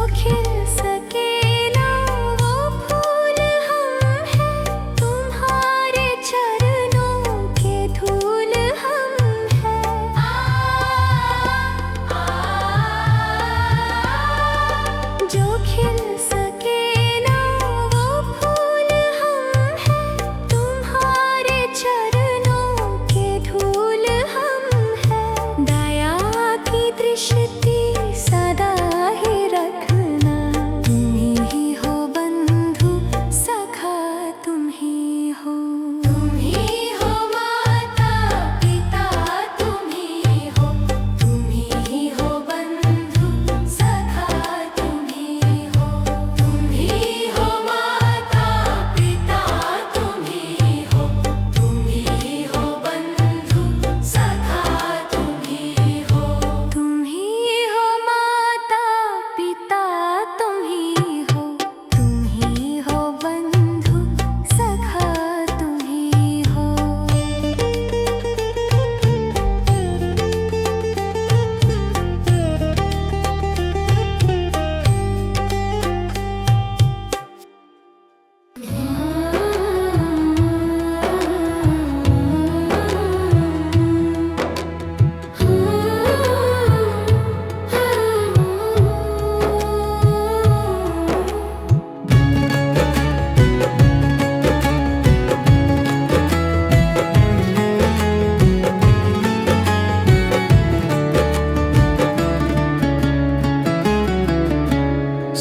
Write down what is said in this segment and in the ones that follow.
खिल सके ना वो फूल हम हैं, तुम्हारे चरणों के धूल हम हैं। जो खिल सके ना वो फूल हम हैं, तुम्हारे चरणों के धूल हम हैं। दया की दृष्टि सदा ही रखना, तुम ही हो बंधु सखा, तुम ही हो माता पिता, तुम ही हो बंधु सखा, तुम ही हो माता पिता, तुम ही हो बंधु सखा, तुम ही हो माता पिता, तुम ही हो बंधु सखा, तुम ही हो।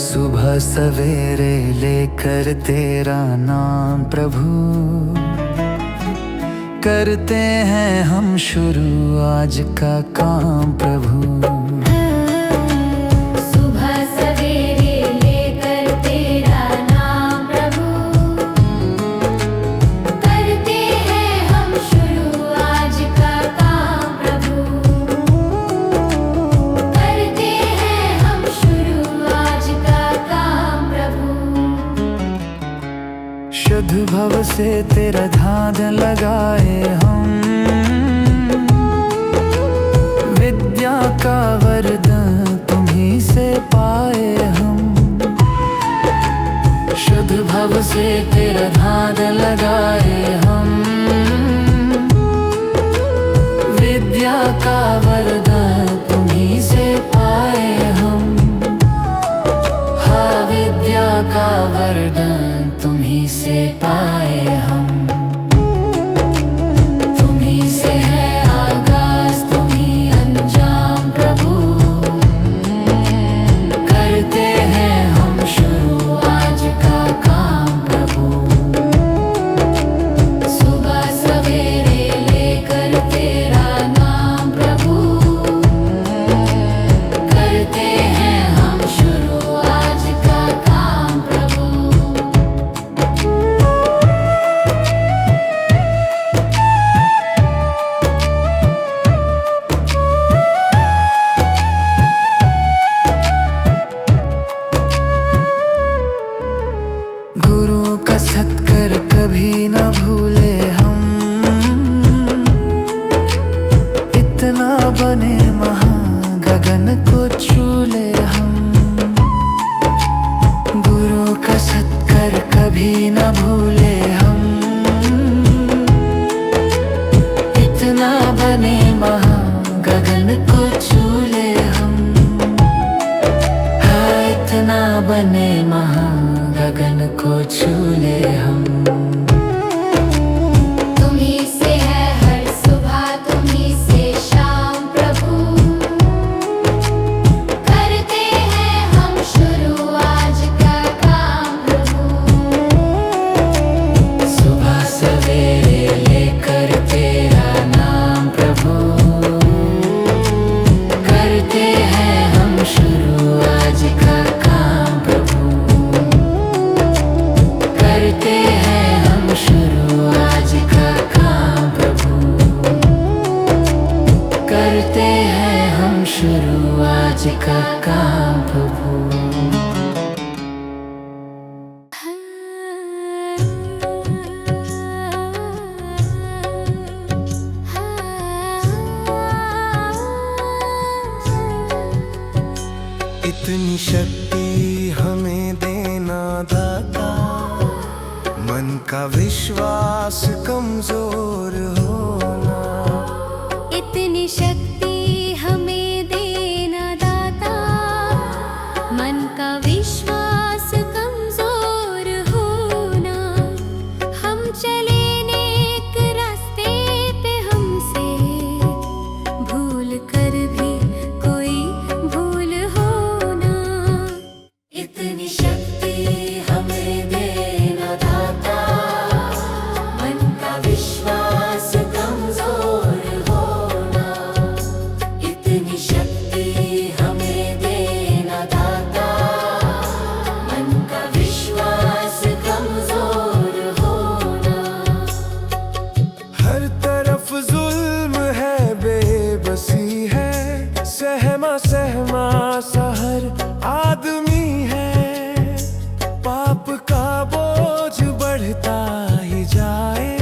सुबह सवेरे लेकर तेरा नाम प्रभु, करते हैं हम शुरू आज का काम प्रभु। सुबह सवेरे लेकर तेरा नाम प्रभु, करते हैं हम शुरू आज का काम प्रभु, करते हैं हम शुरू आज का काम प्रभु। शुद्ध भव से तेरा ध्यान लगाए हम, विद्या का वरदान तुम्हीं से पाए हम। शुद्ध भव से तेरा ध्यान लगाए हम, विद्या का वरदान तुम्हीं से पाए हम। हाँ, विद्या का वरदान तुम्हीं से पाए हम। तुम्हीं से है आगाज, तुम्हीं अंजाम प्रभु, करते हैं हम शुरू आज का काम प्रभु। सुबह सवेरे लेकर तेरा नाम प्रभु, करते हैं हम शुरू आज का काम प्रभु। गुरु का सत्कर कभी न भूले हम, इतना बने महान गगन को छू ले हम। गुरु का सत्कर कभी न भूले हम, इतना बने महान गगन को छू ले हम। हाँ, इतना बने महान गगन को छू ले हम। तुम्हीं से है हर सुबह, तुम्हीं से शाम प्रभु, करते हैं हम शुरू आज का काम प्रभु। सुबह सवेरे लेकर तेरा नाम प्रभु, करते हैं हम शुरू आज का काम प्रभु, करते हैं हम का विश्वास कमजोर होना। इतनी शक्ति हमें देना दाता, मन का विश्वास कमजोर होना। हम चले नेक रास्ते पे, हमसे भूल कर भी कोई भूल होना। इतनी शक्ति हमें देना दाता, मन का विश्वास कमजोर होना। इतनी शक्ति हमें देना दाता, मन का विश्वास कमजोर होना। हर तरफ जुल्म है, बेबसी है, सहमा सहमा सा हर आदमी है। पाप का बोझ बढ़ता ही जाए,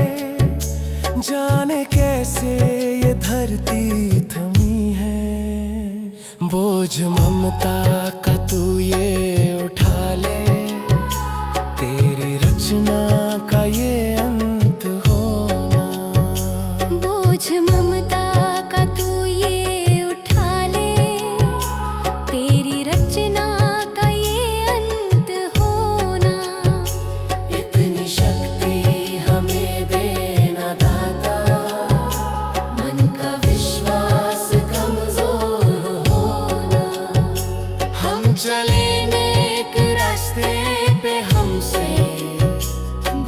जाने कैसे ये धरती थमी है। बोझ ममता का तू ये उठा ले, तेरी रचना का ये अंत होना। बोझ ममता का तू ये उठा ले, तेरी रचना का ये अंत होना। इतनी शक्ति हमें देना दाता, मन का विश्वास कमजोर होना। हम चले नेक रास्ते पे, हमसे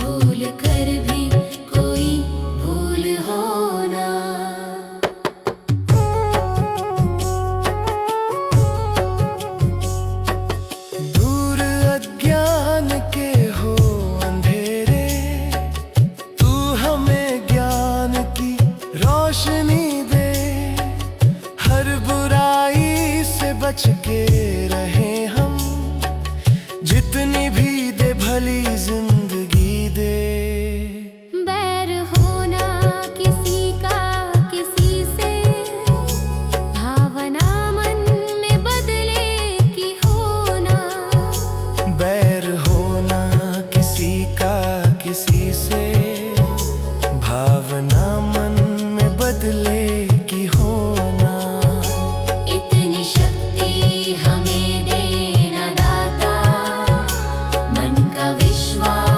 भूल कर भी कोई भूल होना। दूर अज्ञान के हो अंधेरे, तू हमें ज्ञान की रोशनी दे। हर बुराई से बच के रहे हम, जितनी भी दे भली जिंदगी दे। बैर होना किसी का किसी से, भावना मन में बदले की होना। बैर होना किसी का किसी से, भावना मन में बदले की होना। इतनी शक्ति हमें देना दाता, मन का विश्वास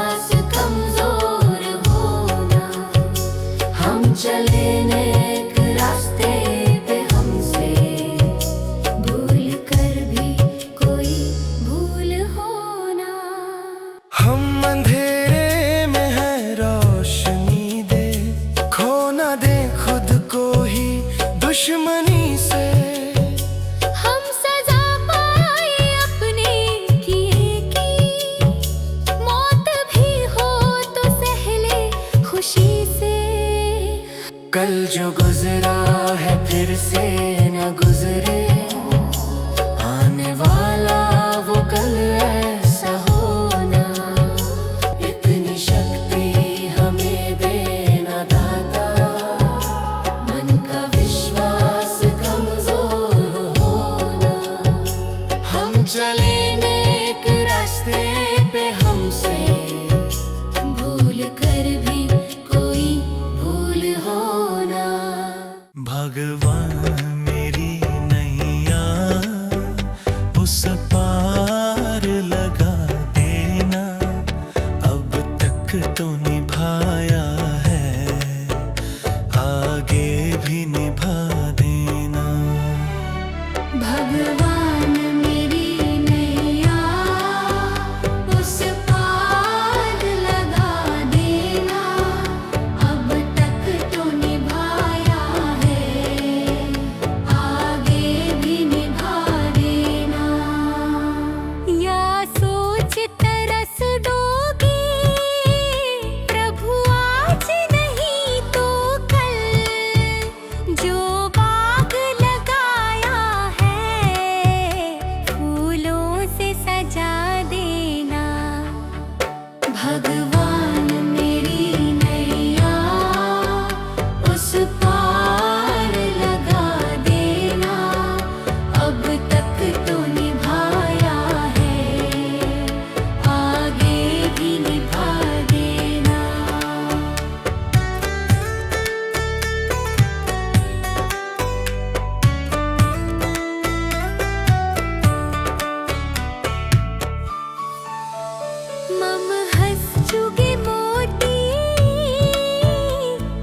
चुगे मोती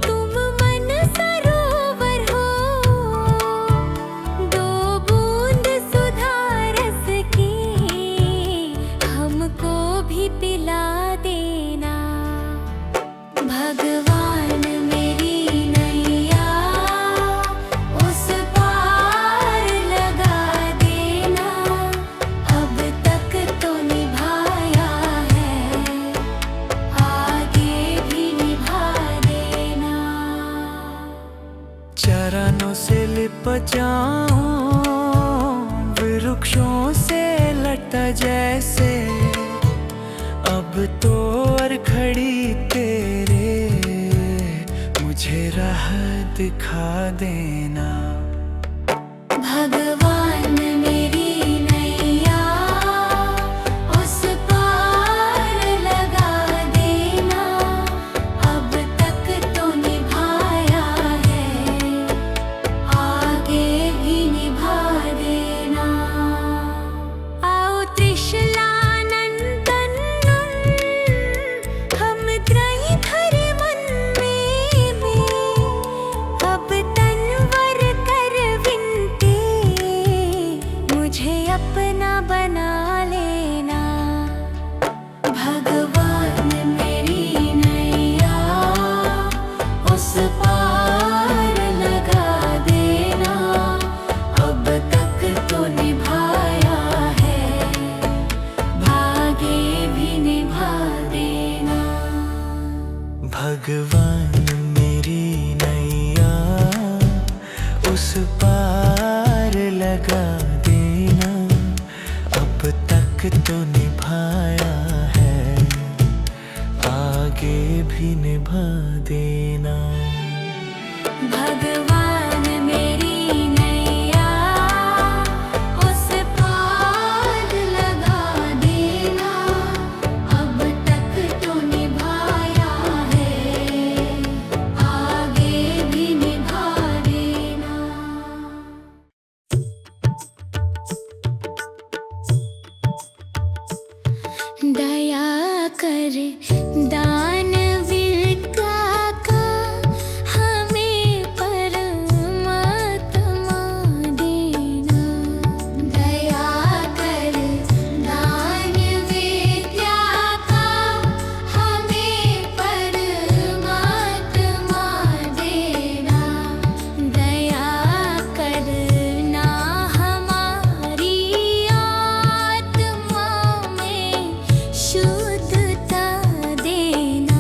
तुम मन सरोवर हो, दो बूंद सुधा रस की हमको भी पिला देना। भगवान मेरी नैया उस पार लगा देना, अब तक तो निभाया है, आगे भी निभा देना। चरणों से लिप जाऊं वृक्षों से लटा जैसे, अब तो और खड़ी तेरे मुझे राह दिखा देना। भगवान मेरी नैया उस पार लगा देना, अब तक तो निभाया है, आगे भी निभा देना। आओ त्रिशलानंदन हम त्रयी धरे मन में, अब तनवर कर विनते मुझे अपना बना लेना। भगवान मेरी नैया उस पार लगा देना, अब तक तो निभाया है, भागे भी निभा देना। भगवान मेरी नैया उस पार लगा देना, अब तक तो निभाया है, आगे भी निभा देना। भगवान मेरी नैया उस पार लगा देना, अब तक तो निभाया है, आगे भी निभा देना। दया कर दान विद्या का हमें परमात्मा देना। दया कर दान विद्या का हमें परमात्मा देना। दया करना हमारी आत्मा में शुद्धता देना।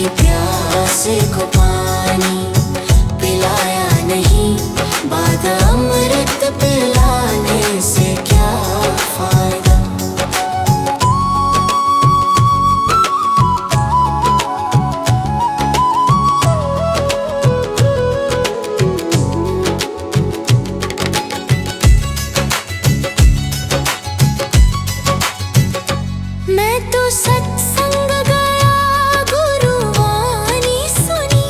कभी प्यासे को पानी पिलाया नहीं, बाद अमृत पिलाने से क्या फायदा। मैं तो सत्संग गया, गुरुवाणी सुनी,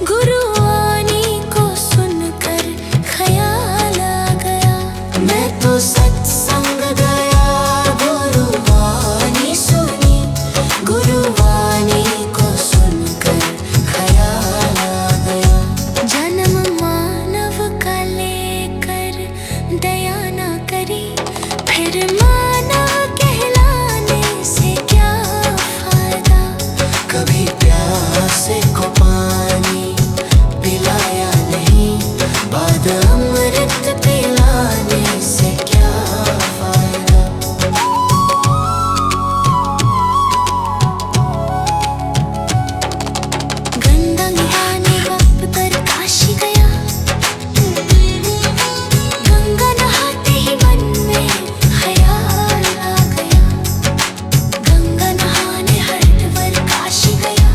गुरुवाणी को सुनकर ख्याल आ गया। मैं तो सत्संग गया, गुरुवाणी सुनी, गुरुवाणी को सुनकर ख्याल आ गया। जन्म मानव का लेकर दया न करी, फिर मानव कहलाने से क्या फायदा। कभी प्यासे को पानी पिलाया नहीं, बाद अमृत पिलाने से क्या फायदा। गंगा नहाने वक्त पर काशी गया, गंगा नहाते ही मन में ख्याल आ गया। गंगा नहाने हरिद्वार काशी गया,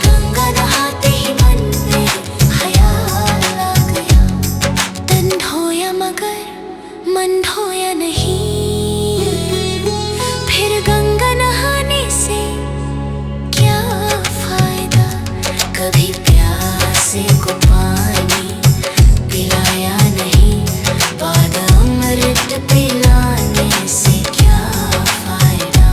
गंगा नहाते ही मन में ख्याल आ गया। तन धोया मगर मन धोया नहीं, फिर गंगा नहाने से क्या फायदा। कभी प्यासे को पानी पिलाया नहीं, बाद अमृत पिलाने से क्या फायदा।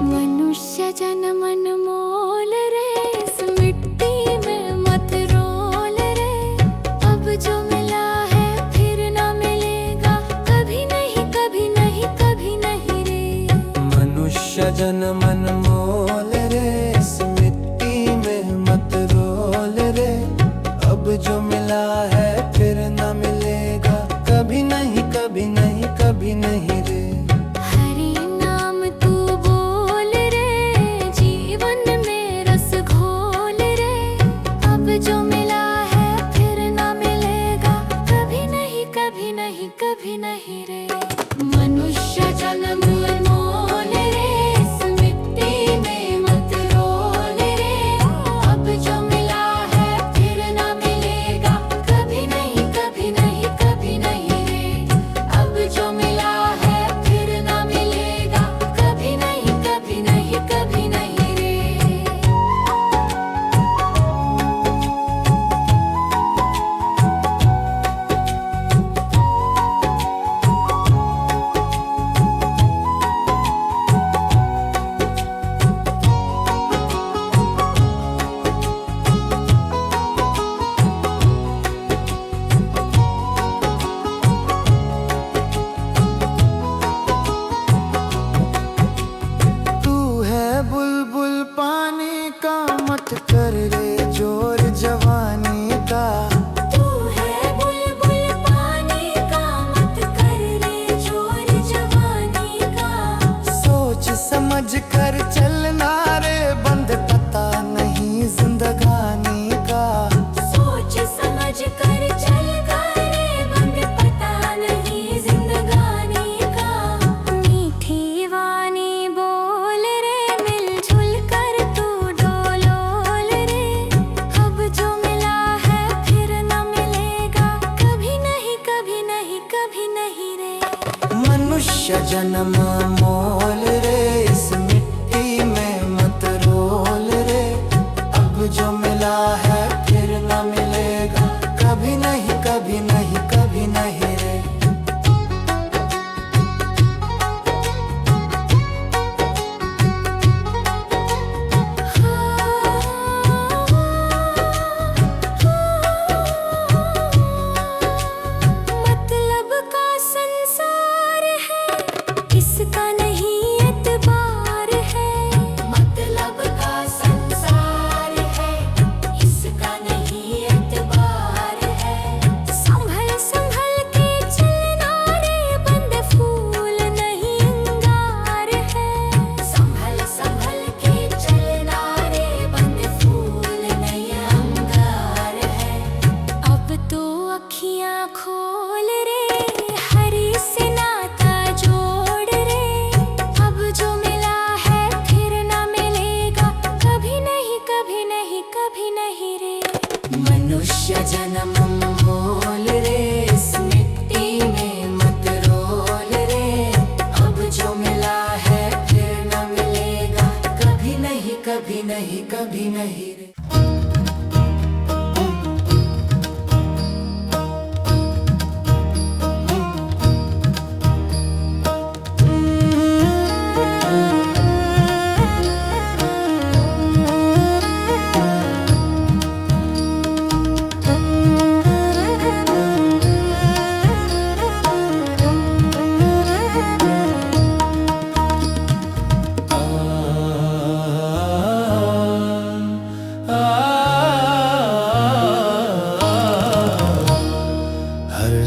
मनुष्य जन्म अनमोल रे, इस मिट्टी में मत रोल रे। अब जो मिला है फिर ना मिलेगा, कभी नहीं कभी नहीं कभी नहीं रे। मनुष्य जन्म अनमोल रे, इस मिट्टी में मत रोल रे। अब जो मिला है फिर न मिलेगा, कभी नहीं कभी नहीं कभी नहीं रे। हरि नाम तू बोल रे, जीवन में रस घोल रे। अब जो मिला है फिर ना मिलेगा, कभी नहीं कभी नहीं कभी नहीं रे। मनुष्य जन्म अनमोल रे, इस मिट्टी में मत रोल रे। अब जो मिला है फिर ना मिलेगा, कभी नहीं कभी नहीं कभी नहीं रे। अब जो मिला है फिर ना मिलेगा, कभी नहीं कभी नहीं कभी नहीं रे। तू है बुलबुल पानी का, मत कर रे जोर जवानी का। तू है बुलबुल पानी का, मत कर रे जोर जवानी का। सोच समझ कर चलना रे, बंद पता नहीं जिंदगानी का। सोच समझ कर चल रे, बंद पता नहीं जिंदगानी का। मीठी वाणी बोल रे, मिलजुल कर तू डोलोल रे। अब जो मिला है फिर ना मिलेगा, कभी नहीं कभी नहीं कभी नहीं रे। मनुष्य जन्म मोल रे, इस मिट्टी में मत रोल रे। अब जो मिला है फिर न मिलेगा, कभी नहीं कभी नहीं कभी नहीं रे। मनुष्य जन्म मोल रे, इस मिट्टी में मत रोल रे। अब जो मिला है फिर न मिलेगा, कभी नहीं कभी नहीं कभी नहीं रे।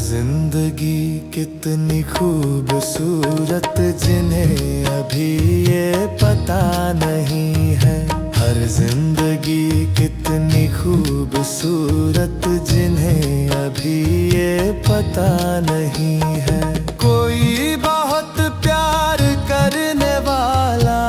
जिंदगी कितनी खूबसूरत जिन्हें अभी ये पता नहीं है। हर जिंदगी कितनी खूबसूरत जिन्हें अभी ये पता नहीं है। कोई बहुत प्यार करने वाला,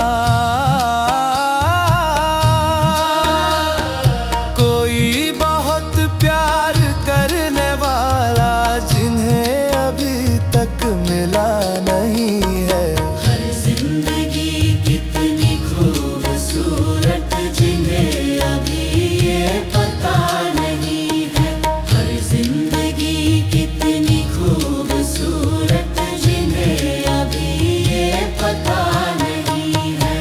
कोई बहुत प्यार करने वाला जिन्हें अभी तक मिला नहीं है। हर जिंदगी कितनी खूबसूरत जिन्हें अभी ये पता नहीं है। हर जिंदगी कितनी खूबसूरत जिन्हें अभी ये पता नहीं है।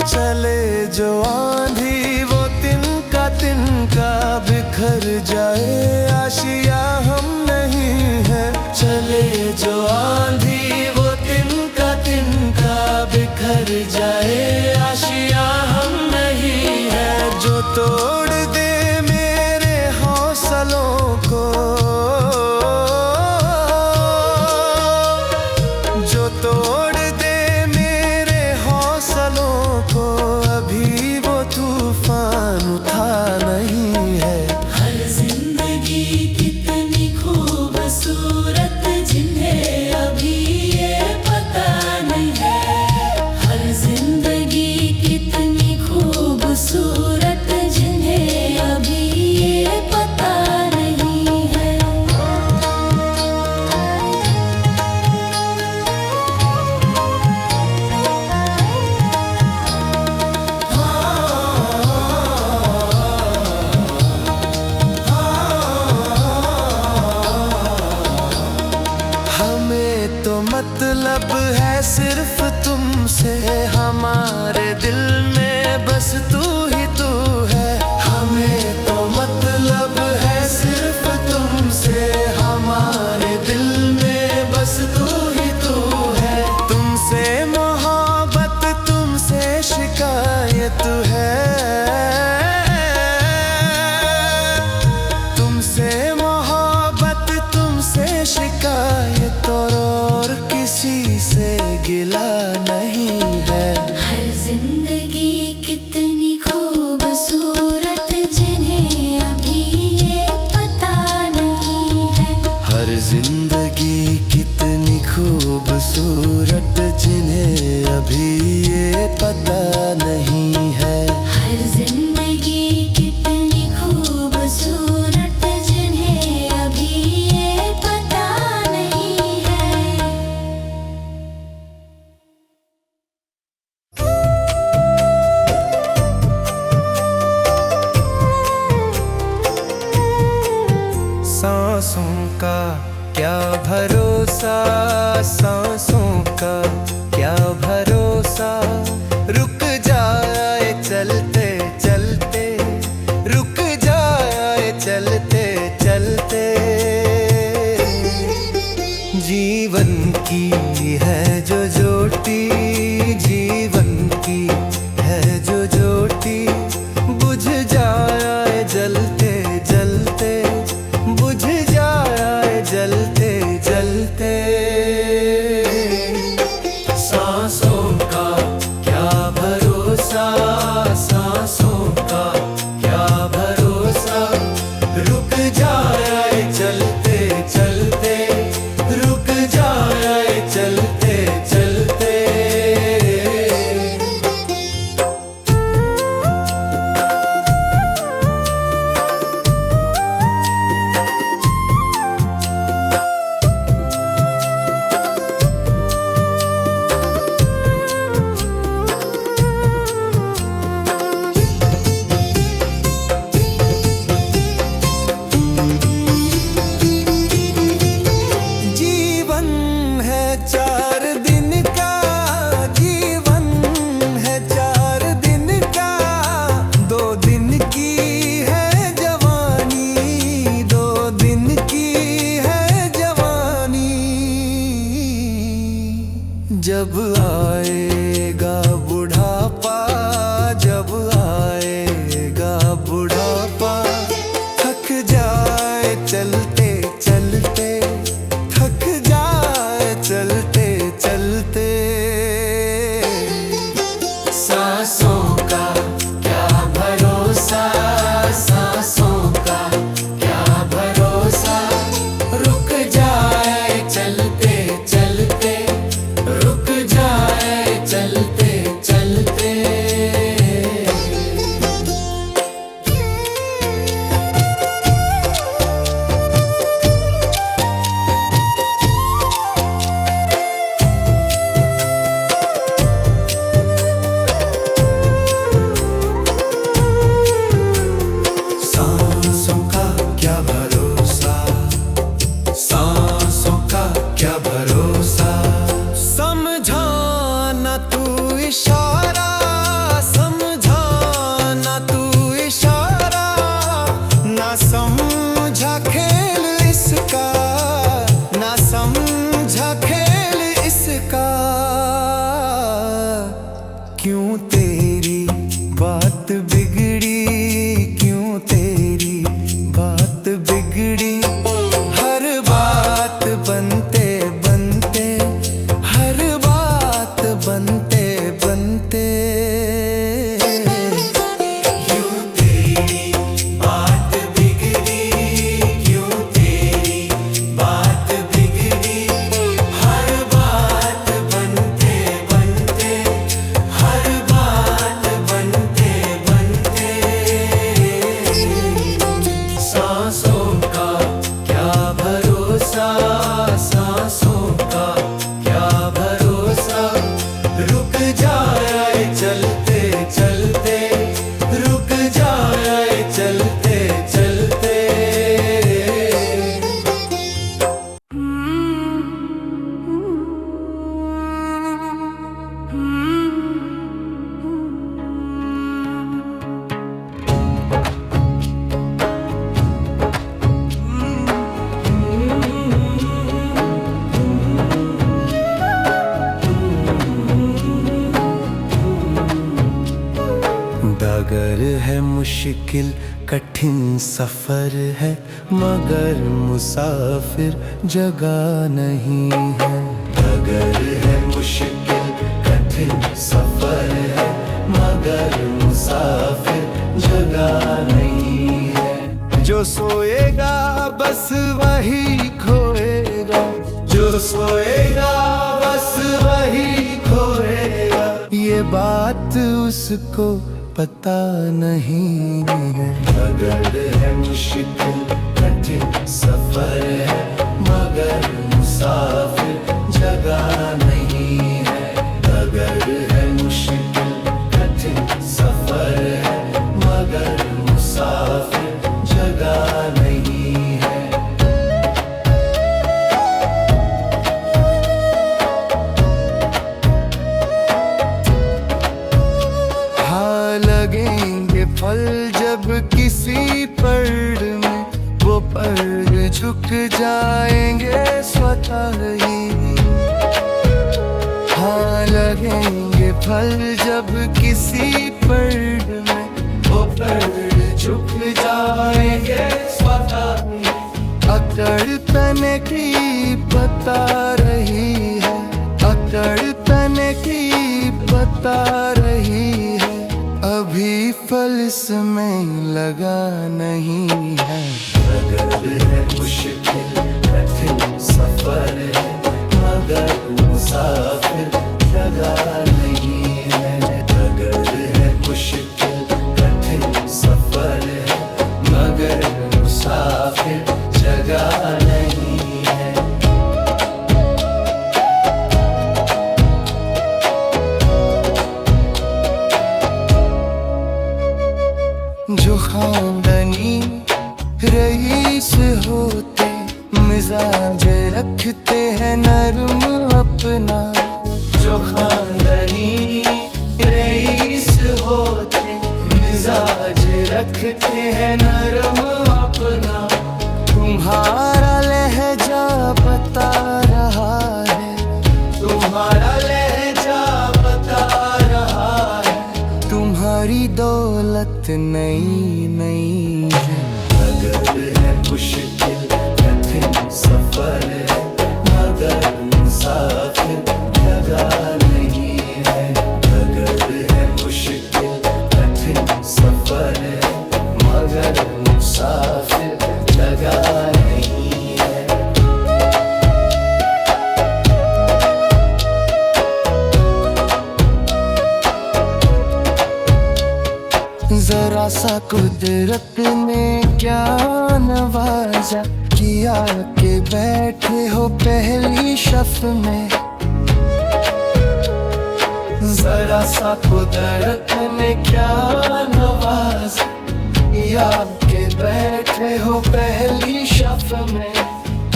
चले जो आंधी वो तिनका बिखर जाए, आशिया हम नहीं है। चले जो आंधी वो तिनका बिखर जाए, आशिया हम नहीं है। जो तोड़ दे मेरे हौसलों को, जो तोड़ दे मेरे हौसलों को, अभी वो तूफान उठा नहीं है। हर जिंदगी कितनी खूबसूरत जिन्हें अभी ये पता नहीं है। हर जिंदगी कितनी खूबसूरत जिन्हें अभी ये पता नहीं है। हमें तो मतलब है सिर्फ तुमसे, हमारे दिल में बस तू ही तू है। हमें तो मतलब है सिर्फ तुमसे, हमारे दिल में बस तू ही तू है। तुमसे मोहब्बत तुमसे शिकायत है, तुमसे मोहब्बत तुमसे शिकायत, और किसी से गिला नहीं है। हर जिंदगी कितनी खूबसूरत जिन्हें अभी ये पता नहीं है। हर जिंदगी कितनी खूबसूरत जिन्हें अभी ये पता नहीं है। हर जिंदगी कितनी खूबसूरत जिन्हें अभी ये पता नहीं है। सांसों का क्या भरोसा, सांसों का क्या भरोसा। रुक जाए चलते चलते, रुक जाए चलते चलते। जीवन की है जो ज्योति, जीवन की है जो ज्योति, बुझ जाए जलते जलते, बुझ जाए जलते जलते। सांसों का की है जवानी, 2 दिन की है जवानी। जब आएगा बुढ़ापा, जब आएगा बुढ़ापा, थक जाए चलते चलते, थक जाए चलते चलते। सांसों का क्या भरोसा, सांसों का क्या भरोसा, रुक जाए चलते चलते, रुक जाए चलते चलते। सांसों का क्या भरोसा, सांसों का क्या भरोसा। समझा ना तू इशारा, समझा ना तू इशारा, ना समझा खेल इसका, ना समझा खेल इसका। क्यों तेरी बात बिगड़ी, क्यों तेरी बात बिगड़ी, हर बात बनते बनते, हर बात बनते बनते। क्यों तेरी बात बिगड़ी, क्यों तेरी बात बिगड़ी, हर बात बनते बनते, हर बात बनते बनते। सांसों का क्या भरोसा, सांसों का क्या भरोसा, रुक जाए चलते चलते, रुक जाए चलते चलते। डगर है मुश्किल कठिन सफर है, मगर मुसाफिर जगह नहीं है। डगर है मुश्किल कठिन सफर है, मगर मुसाफिर जगह नहीं है। जो सोएगा बस वही खोएगा, जो सोएगा बस वही खोएगा। ये बात उसको पता नहीं है। डगर है मुश्किल कठिन सफर है, मगर मुसाफिर जगह नहीं है। डगर है मुश्किल कठिन सफर है, मगर मुसाफिर जगह नहीं है। हाँ लगेंगे फल जब किसी पेड़ में, वो पेड़ झुक जाएंगे स्वतः ही। हाँ लगेंगे फल जब किसी पेड़ में, वो पेड़ झुक जाएंगे स्वतः ही। अकड़ तने की बता रही है, अकड़ तने की बता रही है। अभी फल इसमें लगा नहीं है। डगर है मुश्किल कठिन सफर है, मगर मुसाफिर जगह नहीं है। डगर है मुश्किल कठिन सफर है, मगर मुसाफिर जगह नहीं है। जो खानदानी रईस होते, मिजाज रखते हैं नरम अपना। जो खानदानी रईस होते, मिजाज रखते हैं नरम अपना। तुम्हारा लहजा बता रहा है, तुम्हारा लहजा बता रहा है। तुम्हारी दौलत नई नई है। अगर है मुश्किल कठिन सफर है, मगर मुसाफिर जगह नहीं है। अगर है मुश्किल कठिन सफर है, मगर मुसाफिर जगह नहीं है। जरा सा कुदरत ने क्या नवाजा, किया के बैठे हो पहली शफ में। जरा सा कुदरत ने क्या नवाजा, किया के बैठे हो पहली शफ में।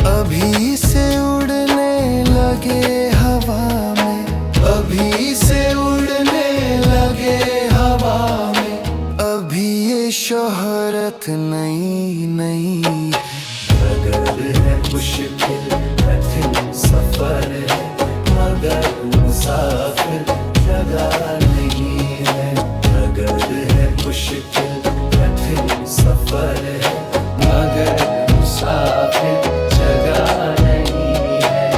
अभी से उड़ने लगे हवा में, अभी से उड़ने लगे हवा में। अभी ये शोहरत नई नई। अगर है मुश्किल कठिन सफर है, मगर मुसाफिर जगह नहीं है। अगर है मुश्किल कठिन सफर है, मगर मुसाफिर जगह नहीं है।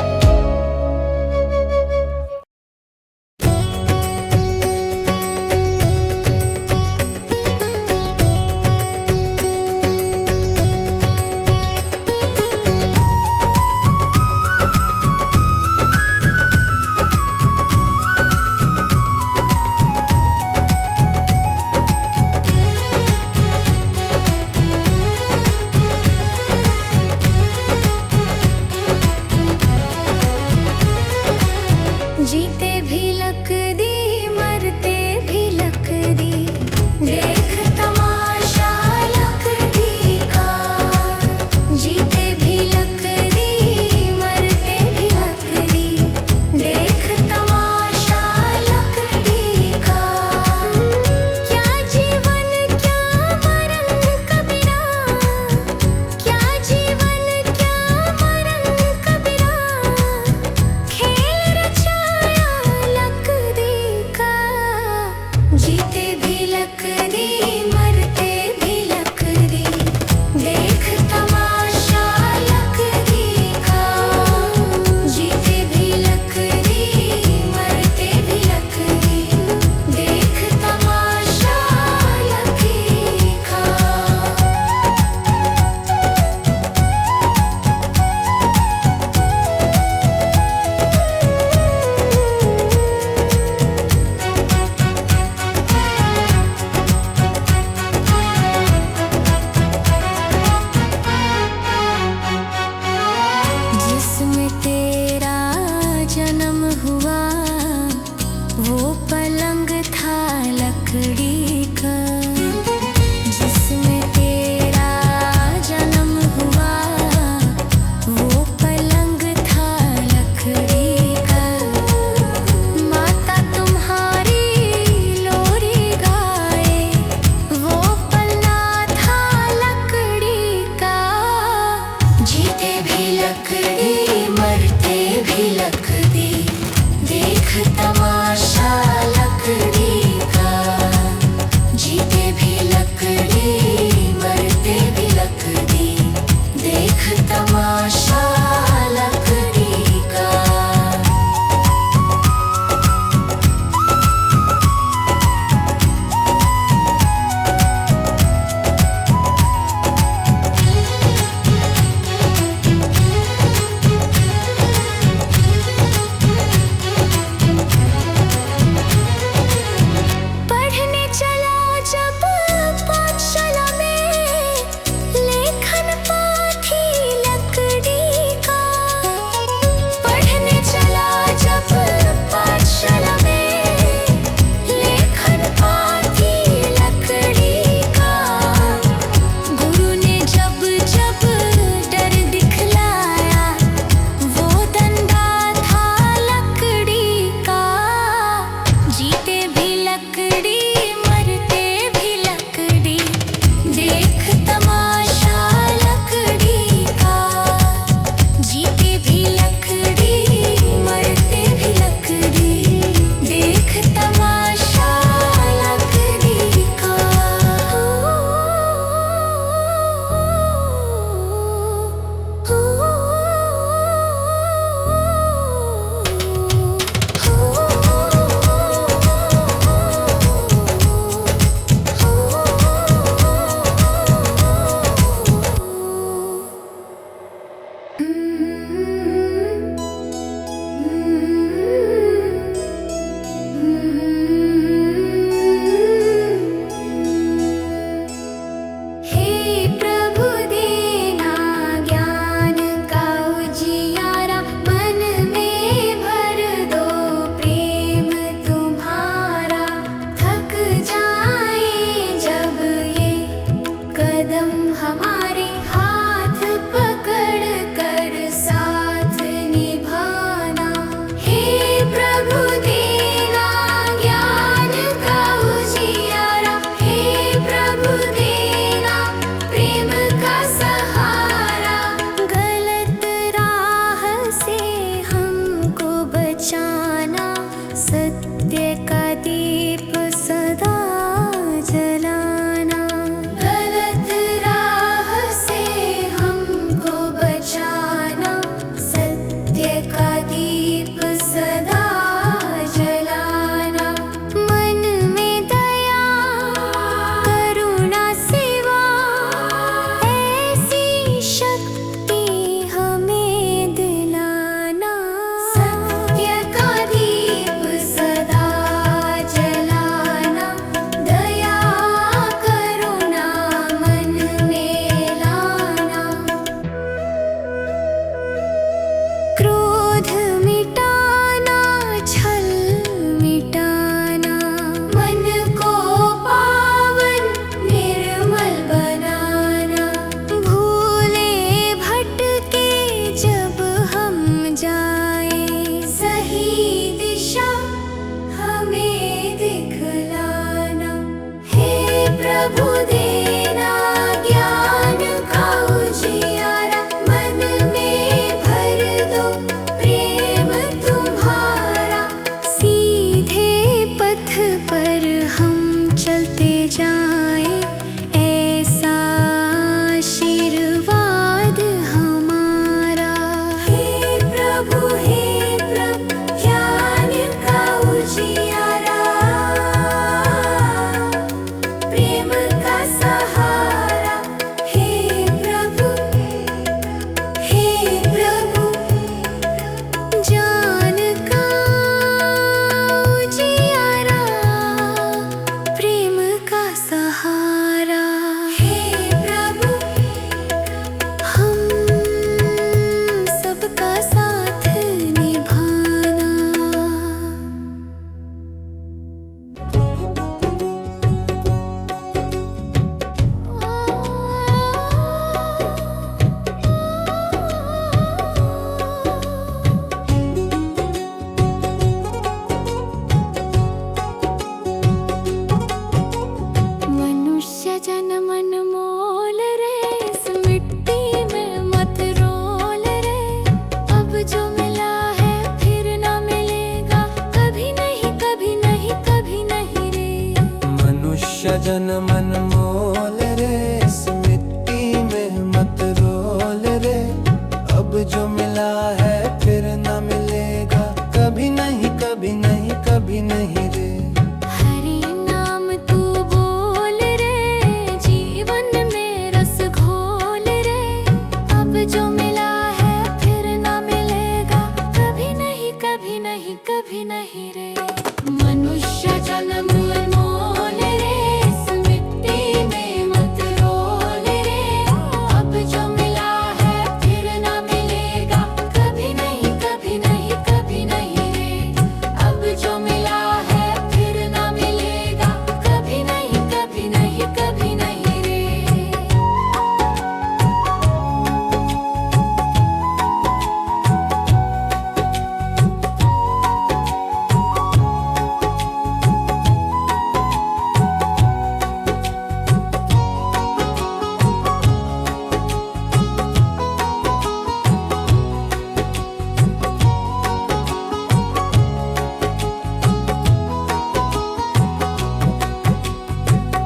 जन्म अनमोल रे, इस मिट्टी में मत रोल रे। अब जो मिला है फिर न मिलेगा, कभी नहीं कभी नहीं कभी नहीं रे। हरि नाम तू बोल रे, जीवन में रस घोल रे। अब जो मिला है फिर ना मिलेगा, कभी नहीं कभी नहीं कभी नहीं रे। मनुष्य जन्म अनमोल रे, इस मिट्टी में मत रोल रे। अब जो मिला है फिर ना मिलेगा, कभी नहीं कभी नहीं कभी नहीं रे। अब जो मिला है फिर ना मिलेगा, कभी नहीं कभी नहीं कभी नहीं रे।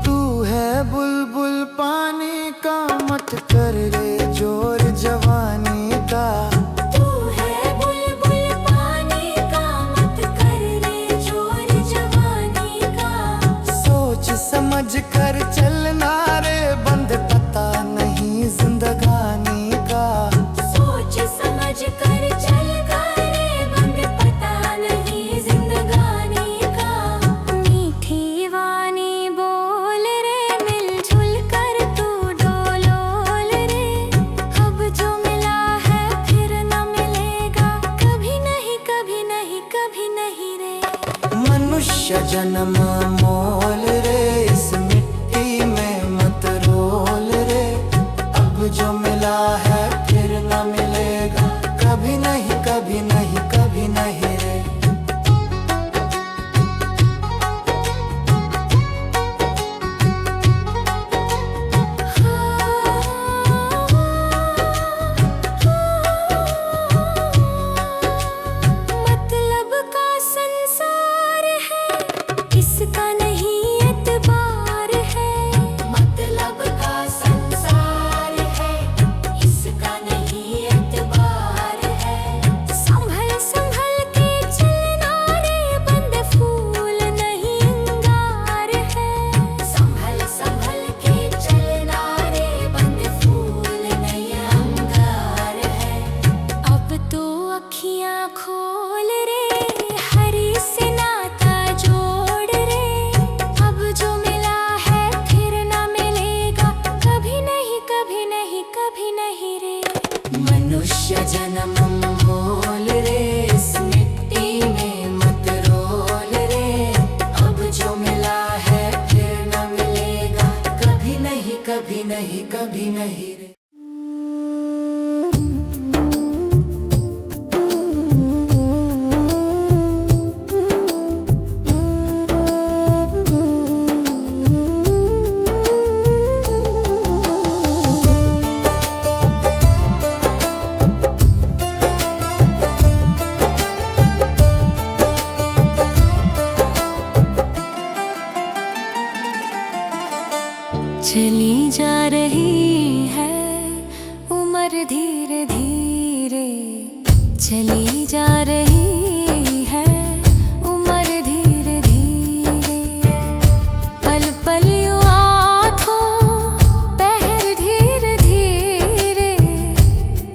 तू है बुलबुल पानी का, मत कर रे जोर जवानी का। तू है बुलबुल पानी का, मत कर रे जोर जवानी का। सोच समझ कर चलना रे, बंद पता नहीं जिंदगानी का। सोच समझ कर चल रे, बंद पता नहीं जिंदगानी का। मीठी वाणी बोल रे, मिलजुल कर तू डोलोल रे। अब जो मिला है फिर ना मिलेगा, कभी नहीं कभी नहीं कभी नहीं रे। मनुष्य जन्म मोल रे, इस मिट्टी में मत रोल रे। अब जो मिला है फिर न मिलेगा, कभी नहीं कभी नहीं कभी नहीं रे। मतलब का संसार है, इसका नहीं एतबार है। मतलब का संसार है, इसका नहीं एतबार है। संभल संभल के चलना रे, बंद फूल नहीं अंगार है। संभल संभल के चलना रे, बंद फूल नहीं अंगार है। अब तो अखियां खोल रे, हरि से नाता जोड़ रे। अब जो मिला है फिर ना मिलेगा, कभी नहीं कभी नहीं कभी नहीं रे। मनुष्य जन्म मोल रे, इस मिट्टी में मत रोल रे। अब जो मिला है फिर ना मिलेगा, कभी नहीं कभी नहीं कभी नहीं रे। चली जा रही है उम्र धीरे धीरे, चली जा रही है उम्र धीरे धीरे। पल पल यूं आँखों पहर धीरे धीरे।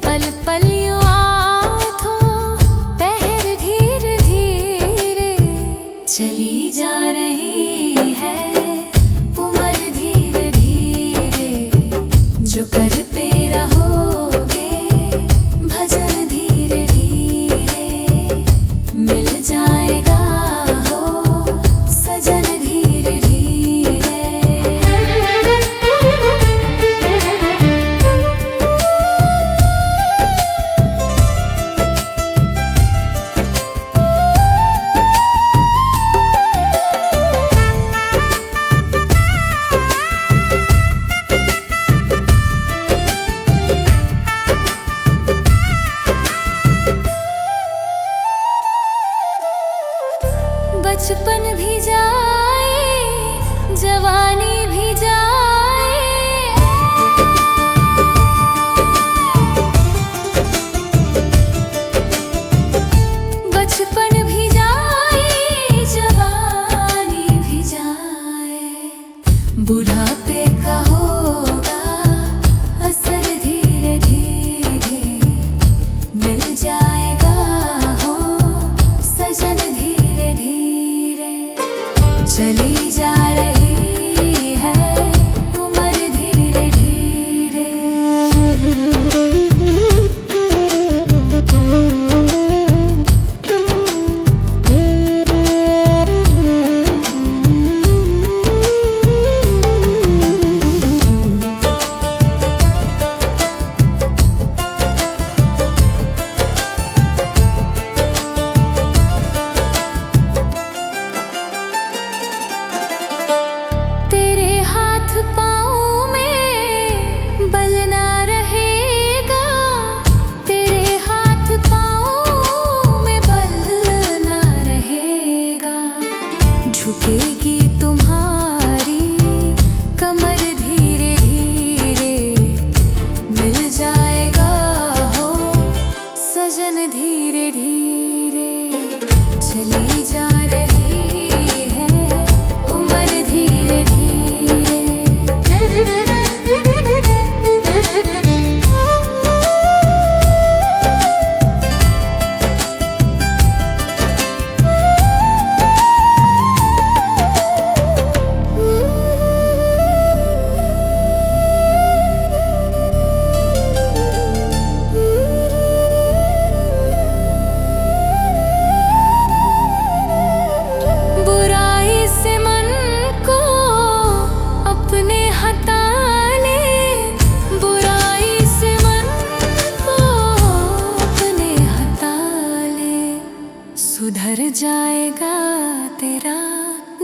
पल पल यूं आँखों पहर धीरे धीरे। चली जा रही है उम्र धीरे धीरे। जो करते रहोगे भजन धीरे धीरे, मिल जाएगा हो सजन धीरे धीरे।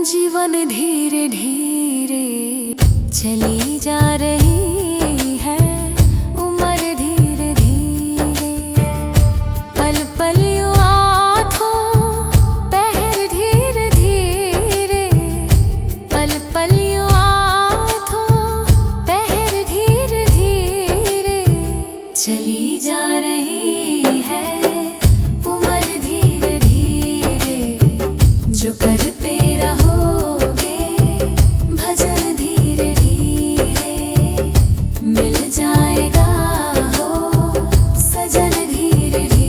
जीवन धीरे धीरे चली जा रही है, उम्र धीरे धीरे पल पल यूं आँखों पहर धीरे धीरे पल पल यूं आँखों पहर धीरे धीरे चली जा रही है, उम्र धीरे धीरे जो करते रहोगे भजन धीरे धीरे मिल जाएगा हो सजन धीरे धीरे।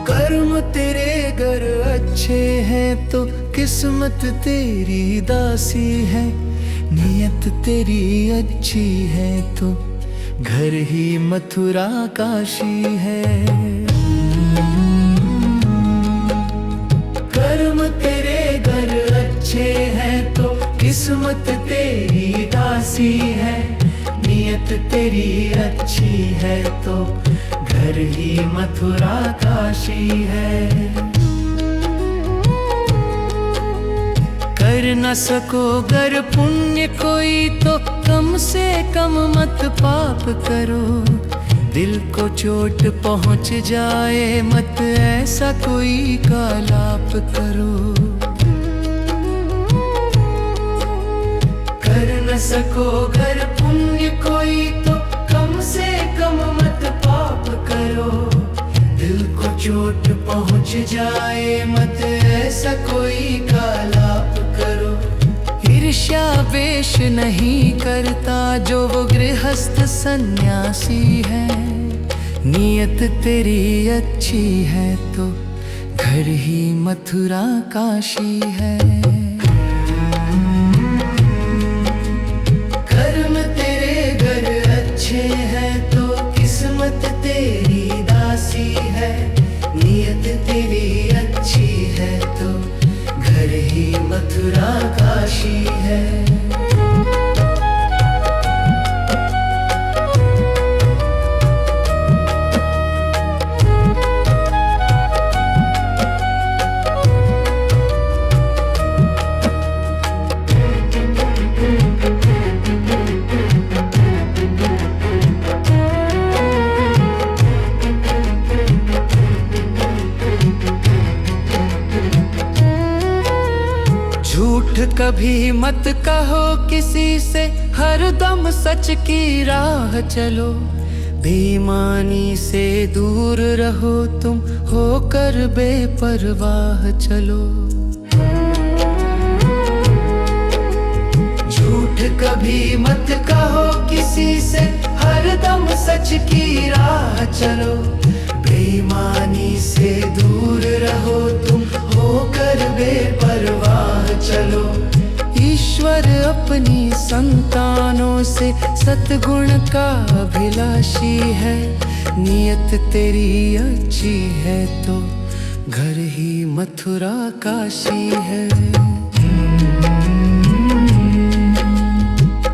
कर्म तेरे गर अच्छे हैं तो किस्मत तेरी दासी है, नियत तेरी अच्छी है तो घर ही मथुरा काशी है। कर्म तेरे गर अच्छे हैं तो किस्मत तेरी दासी है, नियत तेरी अच्छी है तो घर ही मथुरा काशी है। कर न सको गर पुण्य कोई तो कम से कम मत पाप करो, दिल को चोट पहुंच जाए मत ऐसा कोई कालाप करो। कर न सको गर पुण्य कोई तो कम से कम मत पाप करो, दिल को चोट पहुंच जाए मत ऐसा कोई कालाप करो। ईर्ष्या वेश नहीं करता जो वो गृहस्थ सन्यासी है, नियत तेरी अच्छी है तो घर ही मथुरा काशी है। कर्म तेरे घर अच्छे हैं तो किस्मत तेरी दासी है, नियत तेरी अच्छी है तो घर ही मथुरा काशी है। झूठ कभी मत कहो किसी से, हरदम सच की राह चलो। बेईमानी से दूर रहो तुम, होकर बेपरवाह चलो। झूठ कभी मत कहो किसी से, हरदम सच की राह चलो। बेईमानी से दूर रहो तुम, होकर बेपरवाह चलो। ईश्वर अपनी संतानों से सतगुण का अभिलाषी है, नियत तेरी अच्छी है तो घर ही मथुरा काशी है।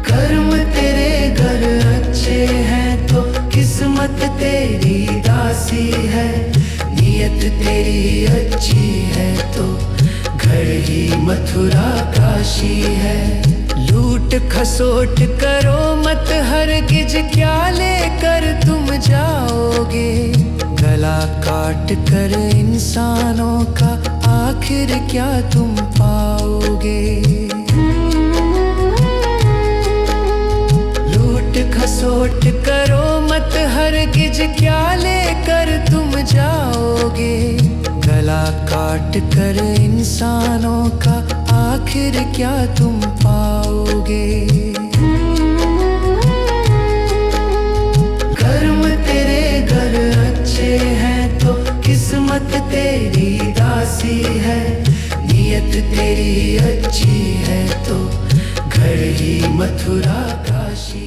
कर्म तेरे घर अच्छे हैं तो किस्मत तेरी दासी है, नियत तेरी अच्छी है तो घर ही मथुरा काशी है। लूट खसोट करो मत हरगिज, क्या लेकर तुम जाओगे। गला काट कर इंसानों का आखिर क्या तुम पाओगे। लूट सोच करो मत हरगिज, क्या लेकर तुम जाओगे। गला काट कर इंसानों का आखिर क्या तुम पाओगे। कर्म तेरे घर अच्छे हैं तो किस्मत तेरी दासी है। नियत तेरी अच्छी है तो घर ही मथुरा काशी।